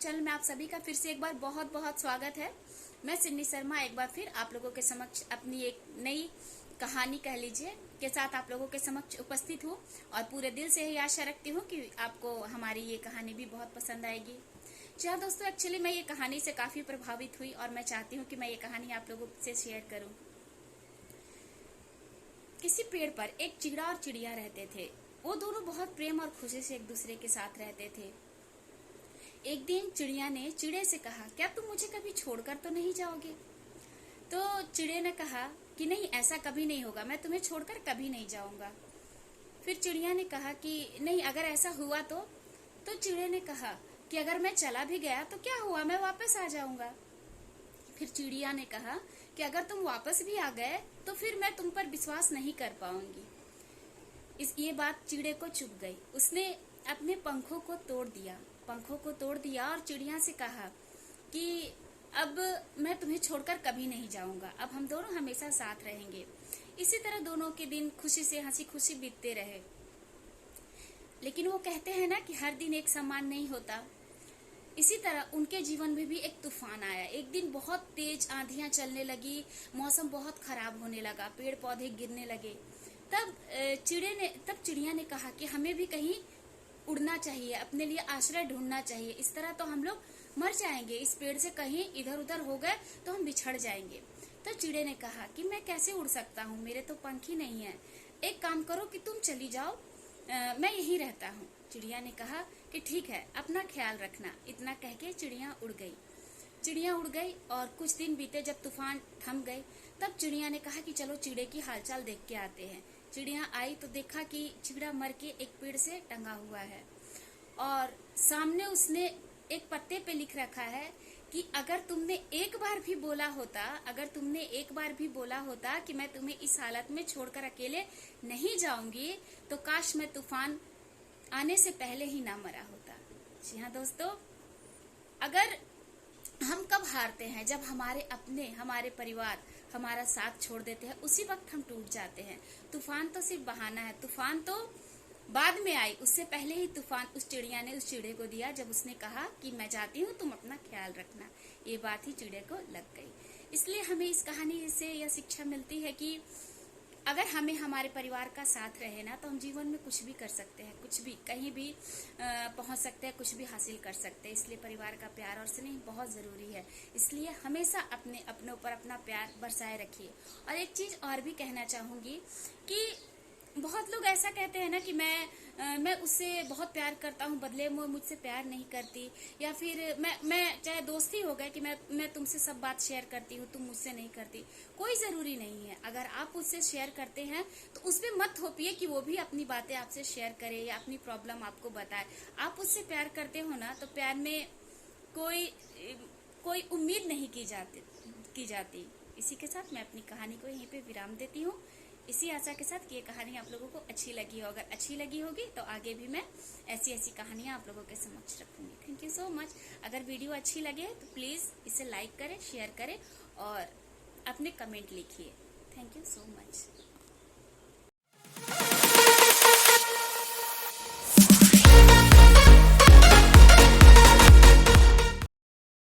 Channel में आप सभी का फिर से एक बार बहुत बहुत स्वागत है। मैं सिन्नी शर्मा एक बार फिर आप लोगों के समक्ष अपनी एक नई कहानी कह लीजिए के साथ आप लोगों के समक्ष उपस्थित हूँ और पूरे दिल से ही आशा रखती हूँ कि आपको हमारी ये कहानी भी बहुत पसंद आएगी। जी हाँ दोस्तों, एक्चुअली मैं ये कहानी से काफी प्रभावित हुई और मैं चाहती हूँ कि मैं ये कहानी आप लोगों से शेयर करूँ। किसी पेड़ पर एक चिड़ा और चिड़िया रहते थे। वो दोनों बहुत प्रेम और खुशी से एक दूसरे के साथ रहते थे। एक दिन चिड़िया ने चिड़े से कहा, क्या तुम मुझे कभी छोड़कर तो नहीं जाओगे? तो चिड़े ने कहा कि नहीं, ऐसा कभी नहीं होगा, मैं तुम्हें छोड़कर कभी नहीं जाऊंगा। फिर चिड़िया ने कहा कि नहीं, अगर ऐसा हुआ तो चिड़े ने कहा कि अगर मैं चला भी गया तो क्या हुआ, मैं वापस आ जाऊंगा। फिर चिड़िया ने कहा कि अगर तुम वापस भी आ गए तो फिर मैं तुम पर विश्वास नहीं कर पाऊंगी। ये बात चिड़े को चुभ गई। उसने अपने पंखों को तोड़ दिया और चिड़िया से कहा कि अब मैं तुम्हें छोड़कर कभी नहीं जाऊंगा, अब हम दोनों हमेशा साथ रहेंगे। इसी तरह दोनों के दिन खुशी से हंसी खुशी बीतते रहे। लेकिन वो कहते हैं ना कि हर दिन एक समान नहीं होता। इसी तरह उनके जीवन में भी एक तूफान आया। एक दिन बहुत तेज आंधियां चलने लगी, मौसम बहुत खराब होने लगा, पेड़ पौधे गिरने लगे। तब चिड़िया ने कहा कि हमें भी कहीं उड़ना चाहिए, अपने लिए आश्रय ढूंढना चाहिए, इस तरह तो हम लोग मर जाएंगे, इस पेड़ से कहीं इधर उधर हो गए तो हम बिछड़ जाएंगे। तो चिड़े ने कहा कि मैं कैसे उड़ सकता हूँ, मेरे तो पंख ही नहीं है। एक काम करो कि तुम चली जाओ, मैं यहीं रहता हूँ। चिड़िया ने कहा कि ठीक है, अपना ख्याल रखना। इतना कह के चिड़िया उड़ गई और कुछ दिन बीते। जब तूफान थम गई तब चिड़िया ने कहा कि चलो चिड़े की हालचाल देख के आते हैं। चिड़िया आई तो देखा कि चिड़ा मर के एक पेड़ से टंगा हुआ है और सामने उसने एक पत्ते पे लिख रखा है कि अगर तुमने एक बार भी बोला होता कि मैं तुम्हें इस हालत में छोड़कर अकेले नहीं जाऊंगी तो काश मैं तूफान आने से पहले ही ना मरा होता। जी हाँ दोस्तों, अगर हम कब हारते हैं? जब हमारे परिवार हमारा साथ छोड़ देते हैं, उसी वक्त हम टूट जाते हैं। तूफान तो सिर्फ बहाना है, तूफान तो बाद में आई, उससे पहले ही तूफान उस चिड़िया ने उस चिड़े को दिया जब उसने कहा कि मैं जाती हूँ, तुम अपना ख्याल रखना। ये बात ही चिड़े को लग गई। इसलिए हमें इस कहानी से यह शिक्षा मिलती है कि अगर हमें हमारे परिवार का साथ रहे ना तो हम जीवन में कुछ भी कर सकते हैं, कुछ भी कहीं भी पहुंच सकते हैं, कुछ भी हासिल कर सकते हैं। इसलिए परिवार का प्यार और स्नेह बहुत जरूरी है। इसलिए हमेशा अपने ऊपर अपना प्यार बरसाए रखिए। और एक चीज और भी कहना चाहूंगी कि बहुत लोग ऐसा कहते हैं ना कि मैं उससे बहुत प्यार करता हूँ, बदले में मुझसे प्यार नहीं करती, या फिर मैं चाहे दोस्ती हो गए कि मैं तुमसे सब बात शेयर करती हूँ, तुम मुझसे नहीं करती। कोई जरूरी नहीं है। अगर आप उससे शेयर करते हैं तो उसपे मत थोपिए कि वो भी अपनी बातें आपसे शेयर करे या अपनी प्रॉब्लम आपको बताए। आप उससे प्यार करते हो ना तो प्यार में कोई उम्मीद नहीं की जाती। इसी के साथ मैं अपनी कहानी को यहीं पे विराम देती हूँ, इसी आशा के साथ कि ये कहानी आप लोगों को अच्छी लगी हो। अगर अच्छी लगी होगी तो आगे भी मैं ऐसी कहानियां आप लोगों के समक्ष रखूंगी। Thank you so much. अगर वीडियो अच्छी लगे तो प्लीज़ इसे लाइक करें, शेयर करें और अपने कमेंट लिखिए। Thank you so much.